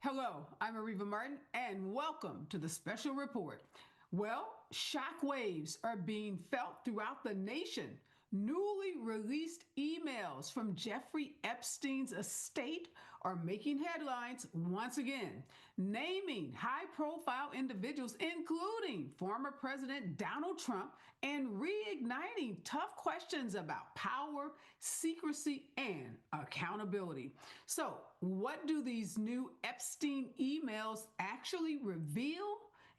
Hello, I'm Areva Martin, and welcome to the special report. Well, shockwaves are being felt throughout the nation. Newly released emails from Jeffrey Epstein's estate are making headlines once again, naming high profile individuals, including former President Donald Trump, and reigniting tough questions about power, secrecy, and accountability. So, what do these new Epstein emails actually reveal?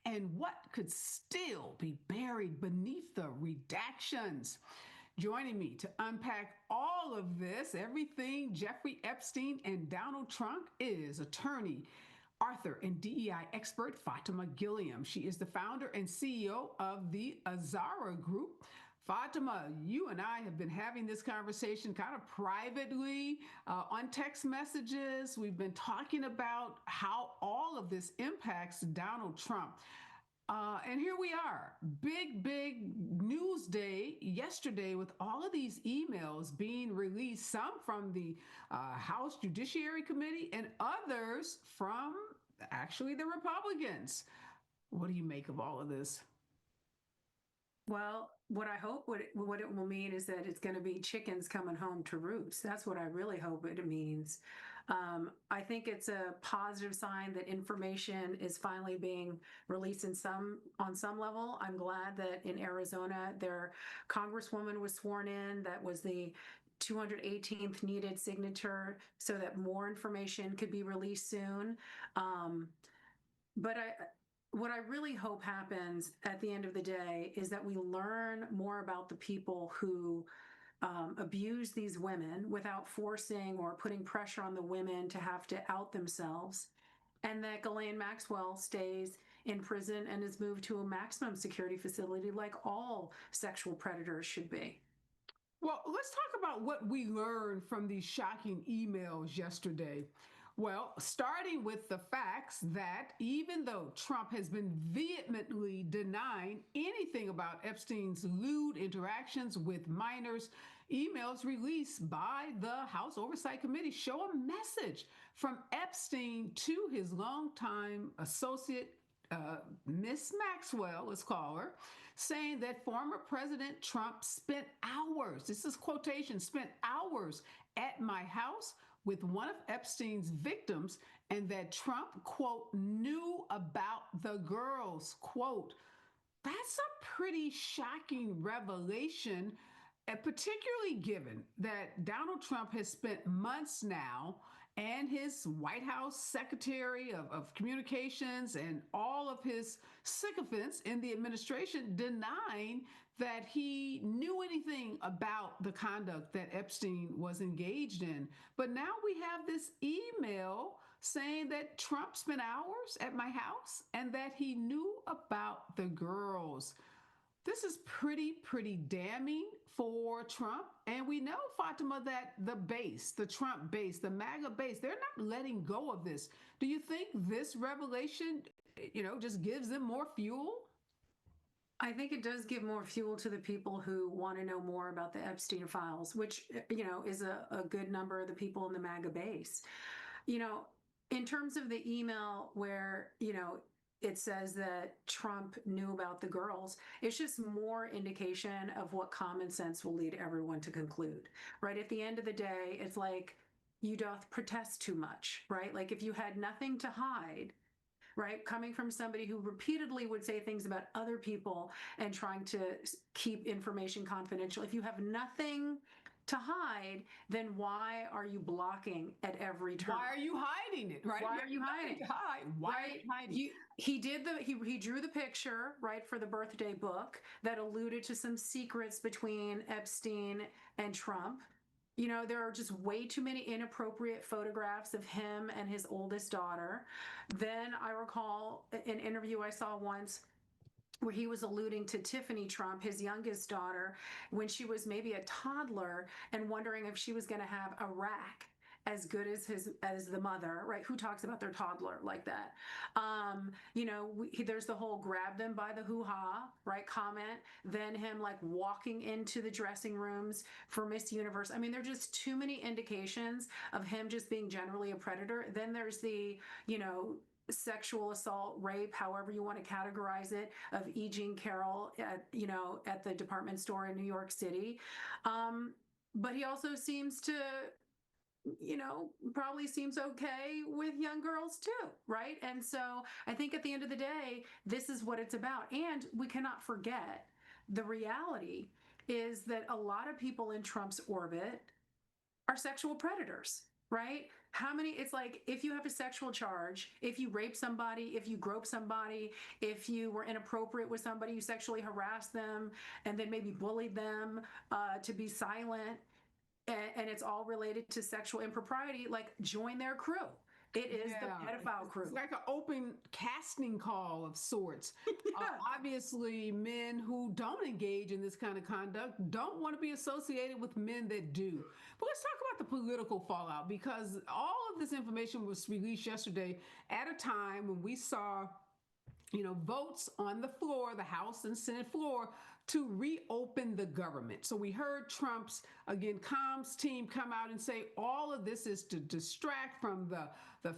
And what could still be buried beneath the redactions? Joining me to unpack all of this, everything Jeffrey Epstein and Donald Trump, is attorney, author, and DEI expert Fatimah Gilliam. She is the founder and CEO of the Azara Group. Fatimah, you and I have been having this conversation kind of privately on text messages. We've been talking about how all of this impacts Donald Trump. And here we are, big news day yesterday with all of these emails being released, some from the House Judiciary Committee and others from actually the Republicans. What do you make of all of this? Well, what I hope what it will mean is that it's going to be chickens coming home to roost. That's what I really hope it means. I think it's a positive sign that information is finally being released on some level. I'm glad that in Arizona, their congresswoman was sworn in. That was the 218th needed signature so that more information could be released soon. But what I really hope happens at the end of the day is that we learn more about the people who abuse these women without forcing or putting pressure on the women to have to out themselves, and that Ghislaine Maxwell stays in prison and is moved to a maximum security facility like all sexual predators should be. Well, let's talk about what we learned from these shocking emails yesterday. Well, starting with the facts that even though Trump has been vehemently denying anything about Epstein's lewd interactions with minors, emails released by the House Oversight Committee show a message from Epstein to his longtime associate Miss Maxwell, let's call her, saying that former President Trump spent hours, this is quotation, spent hours at my house with one of Epstein's victims, and that Trump, quote, knew about the girls, quote. That's a pretty shocking revelation, particularly given that Donald Trump has spent months now and his White House Secretary of Communications and all of his sycophants in the administration denying that he knew anything about the conduct that Epstein was engaged in. But now we have this email saying that Trump spent hours at my house and that he knew about the girls. This is pretty damning for Trump. And we know, Fatima, that the base, the Trump base, the MAGA base, they're not letting go of this. Do you think this revelation, just gives them more fuel? I think it does give more fuel to the people who want to know more about the Epstein files, which, is a good number of the people in the MAGA base. In terms of the email where, it says that Trump knew about the girls, it's just more indication of what common sense will lead everyone to conclude, right? At the end of the day, it's like you doth protest too much, right? Like if you had nothing to hide, right? Coming from somebody who repeatedly would say things about other people and trying to keep information confidential. If you have nothing to hide, then why are you blocking at every turn? Why are you hiding it? Right? Why are you hiding? Why are you hiding? He drew the picture, right, for the birthday book that alluded to some secrets between Epstein and Trump. There are just way too many inappropriate photographs of him and his oldest daughter. Then I recall an interview I saw once where he was alluding to Tiffany Trump, his youngest daughter, when she was maybe a toddler and wondering if she was going to have a rack as good as the mother, right? Who talks about their toddler like that? There's the whole grab them by the hoo-ha, right, comment, then him like walking into the dressing rooms for Miss Universe. I mean, there are just too many indications of him just being generally a predator. Then there's the, sexual assault, rape, however you want to categorize it, of E. Jean Carroll at the department store in New York City. But he also seems to, probably seems okay with young girls too, right? And so I think at the end of the day, this is what it's about. And we cannot forget the reality is that a lot of people in Trump's orbit are sexual predators, right? How many, it's like, if you have a sexual charge, if you rape somebody, if you grope somebody, if you were inappropriate with somebody, you sexually harassed them, and then maybe bullied them to be silent, and it's all related to sexual impropriety, like, join their crew. It is the pedophile crew. It's like an open casting call of sorts. Obviously, men who don't engage in this kind of conduct don't want to be associated with men that do. But let's talk about the political fallout, because all of this information was released yesterday at a time when we saw votes on the floor, the House and Senate floor, to reopen the government. So we heard Trump's, again, comms team come out and say all of this is to distract from the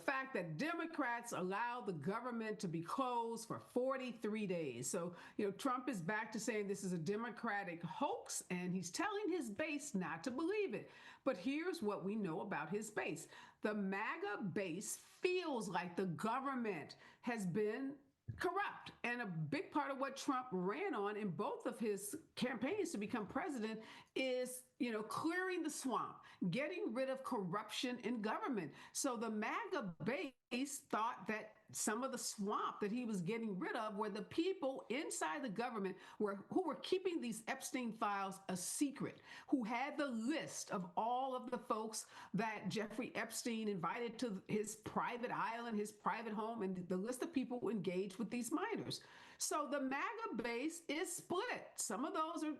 fact that Democrats allowed the government to be closed for 43 days. So, Trump is back to saying this is a Democratic hoax, and he's telling his base not to believe it. But here's what we know about his base. The MAGA base feels like the government has been corrupt. And a big part of what Trump ran on in both of his campaigns to become president is, clearing the swamp, getting rid of corruption in government. So the MAGA base thought that some of the swamp that he was getting rid of were the people inside the government who were keeping these Epstein files a secret, who had the list of all of the folks that Jeffrey Epstein invited to his private island, his private home, and the list of people who engaged with these minors. So the MAGA base is split. Some of those are,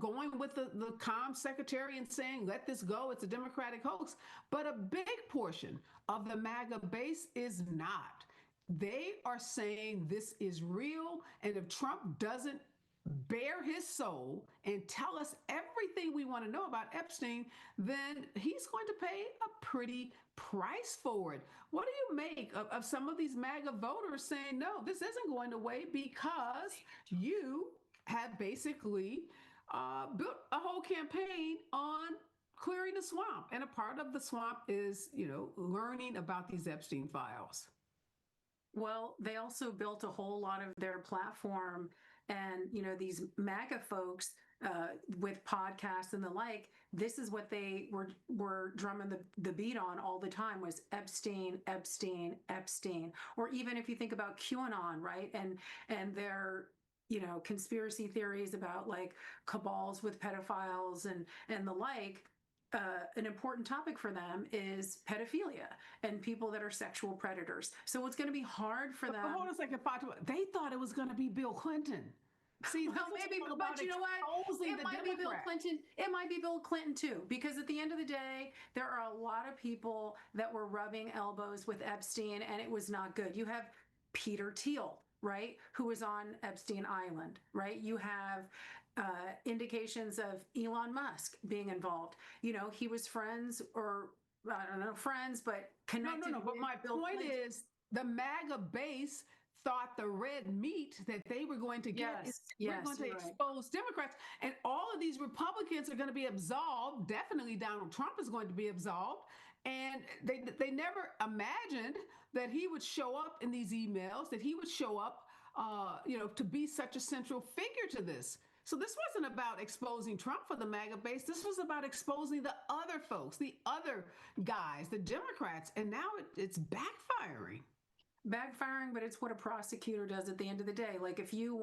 going with the comm secretary and saying, let this go, it's a Democratic hoax. But a big portion of the MAGA base is not. They are saying this is real, and if Trump doesn't bare his soul and tell us everything we want to know about Epstein, then he's going to pay a pretty price for it. What do you make of some of these MAGA voters saying, no, this isn't going away because you have basically built a whole campaign on clearing the swamp, and a part of the swamp is, learning about these Epstein files. Well, they also built a whole lot of their platform, and these MAGA folks with podcasts and the like. This is what they were drumming the beat on all the time, was Epstein, Epstein, Epstein. Or even if you think about QAnon, right, and their conspiracy theories about like cabals with pedophiles and the like. An important topic for them is pedophilia and people that are sexual predators. So it's going to be hard for them. But hold on a second, Fatimah. They thought it was going to be Bill Clinton. See, well, maybe, but you know what? It might be Bill Clinton. It might be Bill Clinton too, because at the end of the day, there are a lot of people that were rubbing elbows with Epstein, and it was not good. You have Peter Thiel, right, who was on Epstein Island, right? You have indications of Elon Musk being involved. He was friends, or I don't know, friends, but connected. No. But my point is, the MAGA base thought the red meat that they were going to get we're going to expose Democrats, and all of these Republicans are going to be absolved. Definitely Donald Trump is going to be absolved. And they never imagined that he would show up in these emails, that he would show up, to be such a central figure to this. So this wasn't about exposing Trump for the MAGA base. This was about exposing the other folks, the other guys, the Democrats. And now it's backfiring. But it's what a prosecutor does at the end of the day. Like, if you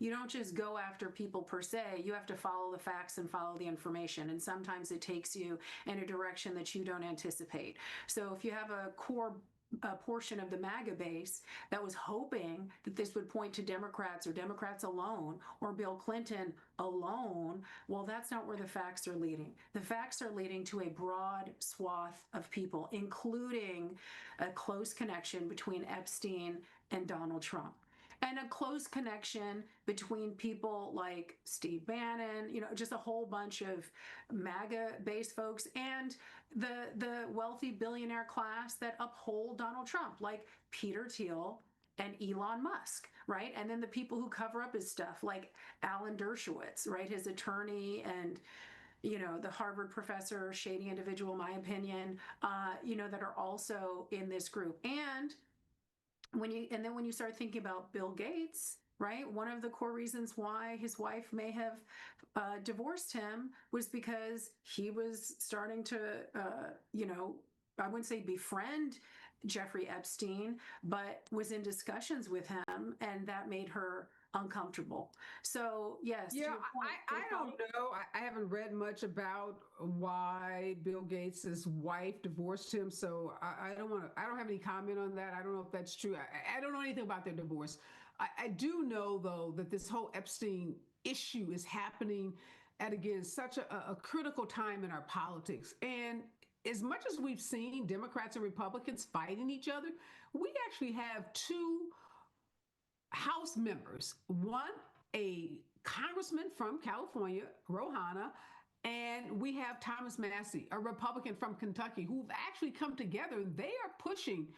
don't just go after people per se, you have to follow the facts and follow the information. And sometimes it takes you in a direction that you don't anticipate. So if you have a core a portion of the MAGA base that was hoping that this would point to Democrats or Democrats alone or Bill Clinton alone. Well, that's not where the facts are leading. The facts are leading to a broad swath of people, including a close connection between Epstein and Donald Trump. And a close connection between people like Steve Bannon, just a whole bunch of MAGA-based folks, and the wealthy billionaire class that uphold Donald Trump, like Peter Thiel and Elon Musk, right? And then the people who cover up his stuff, like Alan Dershowitz, right? His attorney and the Harvard professor, shady individual, in my opinion, that are also in this group. And when you start thinking about Bill Gates, right? One of the core reasons why his wife may have divorced him was because he was starting to, I wouldn't say befriend Jeffrey Epstein, but was in discussions with him, and that made her uncomfortable. So yes, Yeah, I don't know. I haven't read much about why Bill Gates's wife divorced him, so I don't have any comment on that. I don't know if that's true. I don't know anything about their divorce. I do know though that this whole Epstein issue is happening at, again, such a critical time in our politics. And as much as we've seen Democrats and Republicans fighting each other, we actually have two House members, one a congressman from California, Rohana, and we have Thomas Massey, a Republican from Kentucky, who've actually come together. They are pushing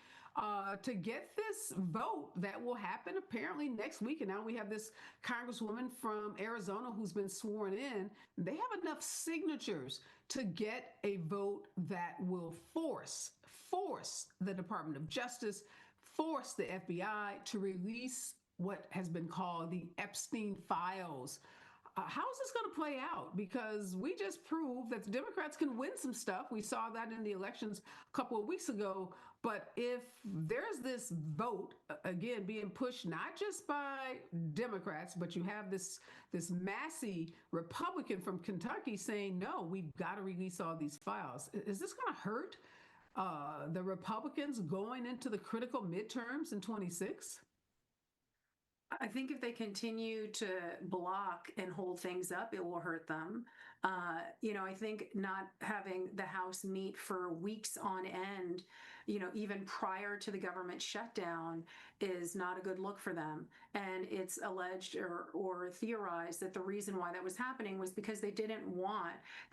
to get this vote that will happen apparently next week. And now we have this congresswoman from Arizona who's been sworn in. They have enough signatures to get a vote that will force the Department of Justice, force the FBI to release what has been called the Epstein files. How is this going to play out? Because we just proved that the Democrats can win some stuff. We saw that in the elections a couple of weeks ago. But if there's this vote, again, being pushed not just by Democrats, but you have this Massey Republican from Kentucky saying, no, we've got to release all these files. Is this going to hurt the Republicans going into the critical midterms in 26? I think if they continue to block and hold things up, it will hurt them. I think not having the House meet for weeks on end, even prior to the government shutdown, is not a good look for them. And it's alleged or theorized that the reason why that was happening was because the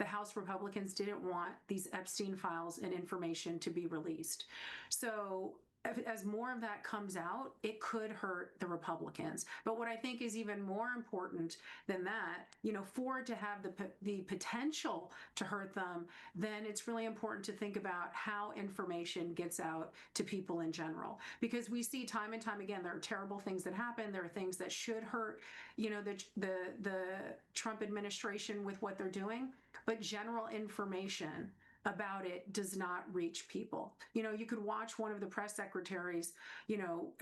House Republicans didn't want these Epstein files and information to be released. So as more of that comes out, it could hurt the Republicans. But what I think is even more important than that, for it to have the potential to hurt them, then it's really important to think about how information gets out to people in general. Because we see time and time again, there are terrible things that happen. There are things that should hurt, the Trump administration with what they're doing. But general information about it does not reach people. You could watch one of the press secretaries,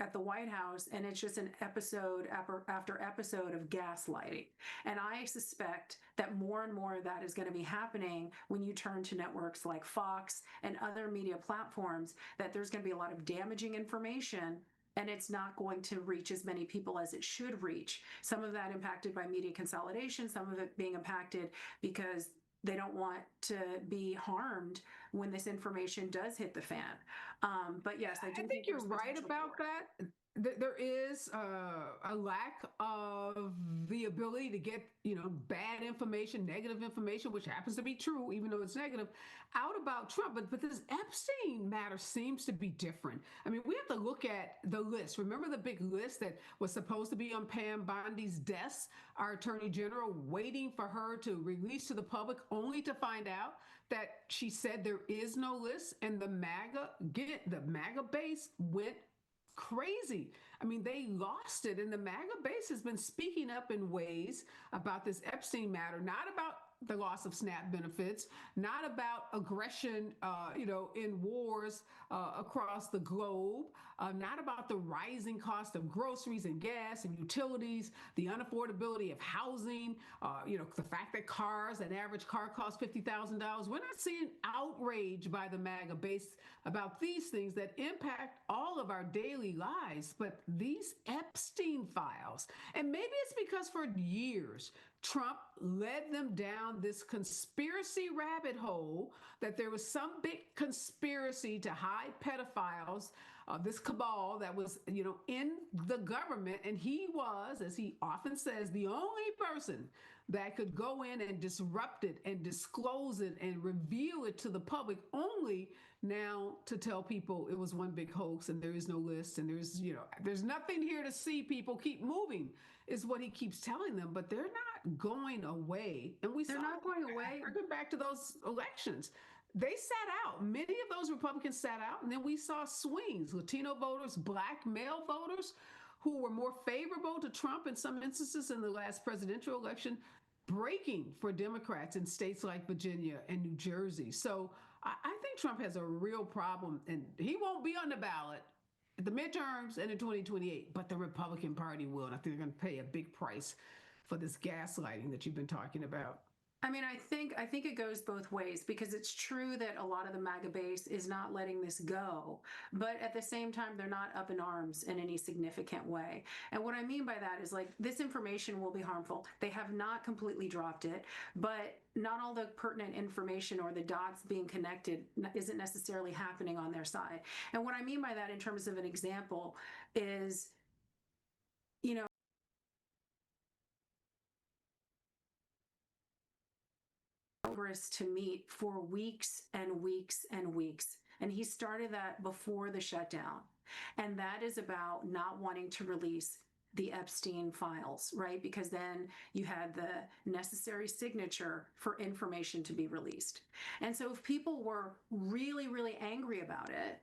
at the White House, and it's just an episode after episode of gaslighting. And I suspect that more and more of that is going to be happening when you turn to networks like Fox and other media platforms, that there's going to be a lot of damaging information, and it's not going to reach as many people as it should reach. Some of that impacted by media consolidation, some of it being impacted because they don't want to be harmed when this information does hit the fan. But yes, I think you're right about that. There is a lack of the ability to get, bad information, negative information, which happens to be true, even though it's negative, out about Trump. But this Epstein matter seems to be different. I mean, we have to look at the list. Remember the big list that was supposed to be on Pam Bondi's desk, our attorney general, waiting for her to release to the public, only to find out that she said there is no list, and the MAGA base went crazy. I mean, they lost it, and the MAGA base has been speaking up in ways about this Epstein matter, not about the loss of SNAP benefits, not about aggression, in wars across the globe, not about the rising cost of groceries and gas and utilities, the unaffordability of housing, the fact that an average car costs $50,000. We're not seeing outrage by the MAGA base about these things that impact all of our daily lives. But these Epstein files, and maybe it's because for years, Trump led them down this conspiracy rabbit hole that there was some big conspiracy to hide pedophiles, this cabal that was, in the government. And he was, as he often says, the only person that could go in and disrupt it and disclose it and reveal it to the public, only now to tell people it was one big hoax and there is no list and there's nothing here to see. People keep moving is what he keeps telling them, but they're not going away. And they're not going away. Go back to those elections. They sat out. Many of those Republicans sat out, and then we saw swings. Latino voters, Black male voters who were more favorable to Trump in some instances in the last presidential election, breaking for Democrats in states like Virginia and New Jersey. So I think Trump has a real problem, and he won't be on the ballot at the midterms and in 2028, but the Republican Party will. And I think they're going to pay a big price for this gaslighting that you've been talking about. I mean, I think it goes both ways, because it's true that a lot of the MAGA base is not letting this go, but at the same time, they're not up in arms in any significant way. And what I mean by that is, like, this information will be harmful. They have not completely dropped it, but not all the pertinent information or the dots being connected isn't necessarily happening on their side. And what I mean by that in terms of an example is, Congress to meet for weeks and weeks and weeks. And he started that before the shutdown. And that is about not wanting to release the Epstein files, right? Because then you had the necessary signature for information to be released. And so if people were really, really angry about it,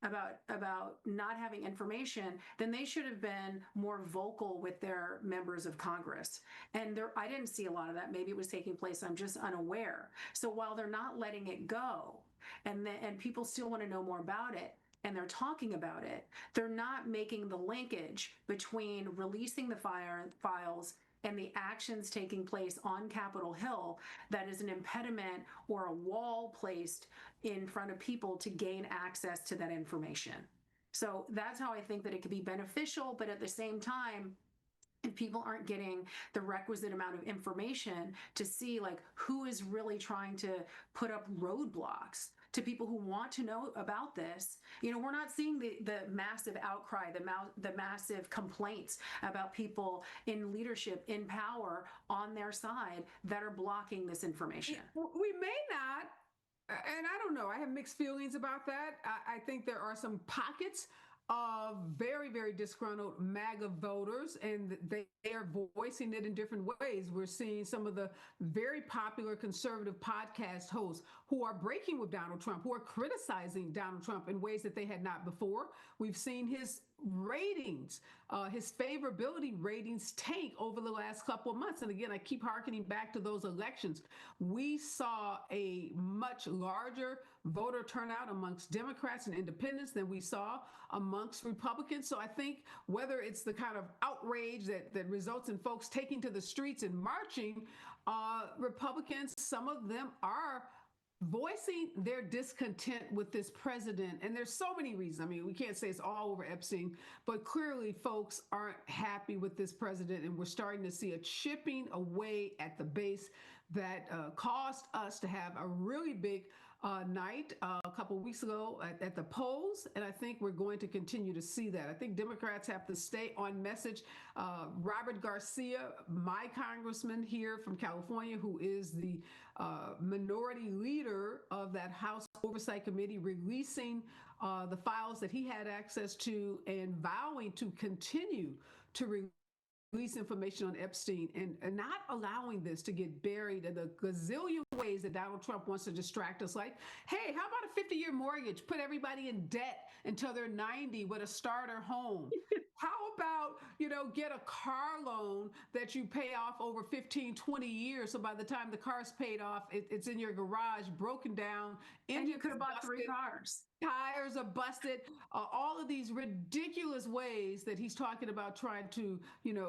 about not having information, then they should have been more vocal with their members of Congress. And I didn't see a lot of that. Maybe it was taking place. I'm just unaware. So while they're not letting it go, and people still want to know more about it, and they're talking about it, they're not making the linkage between releasing the files and the actions taking place on Capitol Hill that is an impediment or a wall placed in front of people to gain access to that information. So that's how I think that it could be beneficial, but at the same time, if people aren't getting the requisite amount of information to see, like, who is really trying to put up roadblocks to people who want to know about this, we're not seeing the massive outcry, the massive complaints about people in leadership, in power, on their side that are blocking this information. We may not, and I don't know, I have mixed feelings about that. I think there are some pockets of very, very disgruntled MAGA voters, and they are voicing it in different ways. We're seeing some of the very popular conservative podcast hosts who are breaking with Donald Trump, who are criticizing Donald Trump in ways that they had not before. We've seen his ratings, his favorability ratings tank over the last couple of months. And again, I keep hearkening back to those elections. We saw a much larger voter turnout amongst Democrats and independents than we saw amongst Republicans. So I think whether it's the kind of outrage that results in folks taking to the streets and marching, Republicans, some of them are voicing their discontent with this president. And there's so many reasons. I mean, we can't say it's all over Epstein, but clearly folks aren't happy with this president. And we're starting to see a chipping away at the base that caused us to have a really big night a couple of weeks ago at the polls. And I think we're going to continue to see that. I think Democrats have to stay on message. Robert Garcia, my congressman here from California, who is the minority leader of that House Oversight Committee, releasing the files that he had access to and vowing to continue to release information on Epstein and not allowing this to get buried in the gazillion ways that Donald Trump wants to distract us. Like, hey, how about a 50-year mortgage? Put everybody in debt until they're 90 with a starter home. How about, get a car loan that you pay off over 15, 20 years. So by the time the car's paid off, it's in your garage, broken down, And you engine could have bought three busted, cars. tires are busted, all of these ridiculous ways that he's talking about trying to,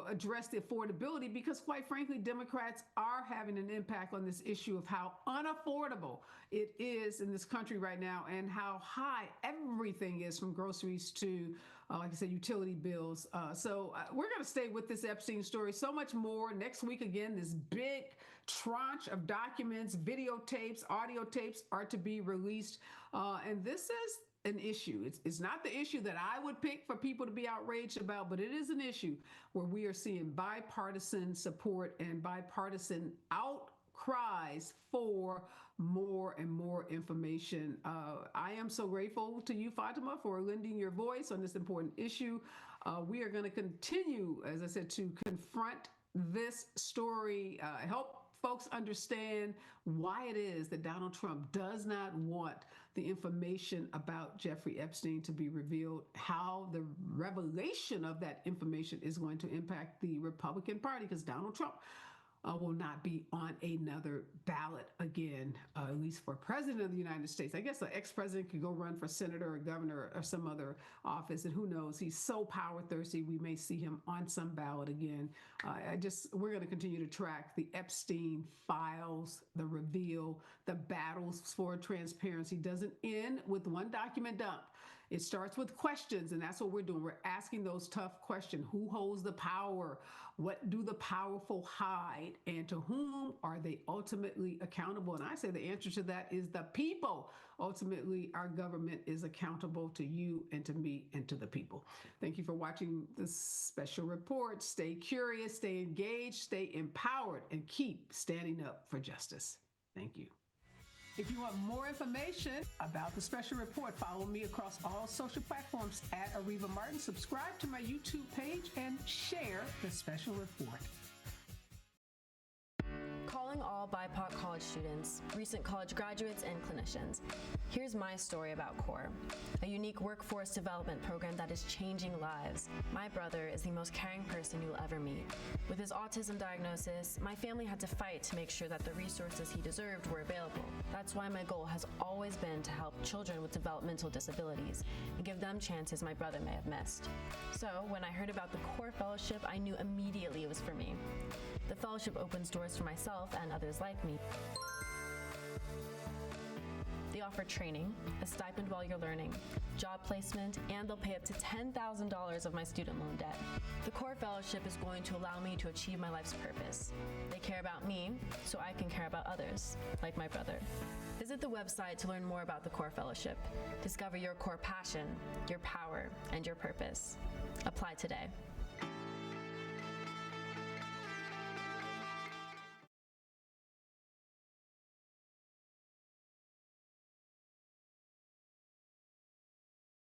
address the affordability, because quite frankly, Democrats are having an impact on this issue of how unaffordable it is in this country right now and how high everything is, from groceries to, like I said, utility bills. So we're going to stay with this Epstein story. So much more next week. Again, this big tranche of documents, videotapes, audio tapes are to be released. And this is an issue. It's not the issue that I would pick for people to be outraged about, but it is an issue where we are seeing bipartisan support and bipartisan outcries for more and more information. I am so grateful to you, Fatimah, for lending your voice on this important issue. We are going to continue, as I said, to confront this story, help folks understand why it is that Donald Trump does not want the information about Jeffrey Epstein to be revealed, how the revelation of that information is going to impact the Republican Party, because Donald Trump will not be on another ballot again, at least for president of the United States. I guess an ex-president could go run for senator or governor or some other office, and who knows? He's so power thirsty, we may see him on some ballot again. We're going to continue to track the Epstein files, the reveal, the battles for transparency. Doesn't end with one document dump. It starts with questions, and that's what we're doing. We're asking those tough questions. Who holds the power? What do the powerful hide? And to whom are they ultimately accountable? And I say the answer to that is the people. Ultimately, our government is accountable to you and to me and to the people. Thank you for watching this special report. Stay curious, stay engaged, stay empowered, and keep standing up for justice. Thank you. If you want more information about the special report, follow me across all social platforms at Areva Martin. Subscribe to my YouTube page and share the special report. Calling all BIPOC college students, recent college graduates, and clinicians. Here's my story about CORE, a unique workforce development program that is changing lives. My brother is the most caring person you'll ever meet. With his autism diagnosis, my family had to fight to make sure that the resources he deserved were available. That's why my goal has always been to help children with developmental disabilities and give them chances my brother may have missed. So when I heard about the CORE Fellowship, I knew immediately it was for me. The fellowship opens doors for myself and others like me. They offer training, a stipend while you're learning, job placement, and they'll pay up to $10,000 of my student loan debt. The CORE Fellowship is going to allow me to achieve my life's purpose. They care about me, so I can care about others, like my brother. Visit the website to learn more about the CORE Fellowship. Discover your core passion, your power, and your purpose. Apply today.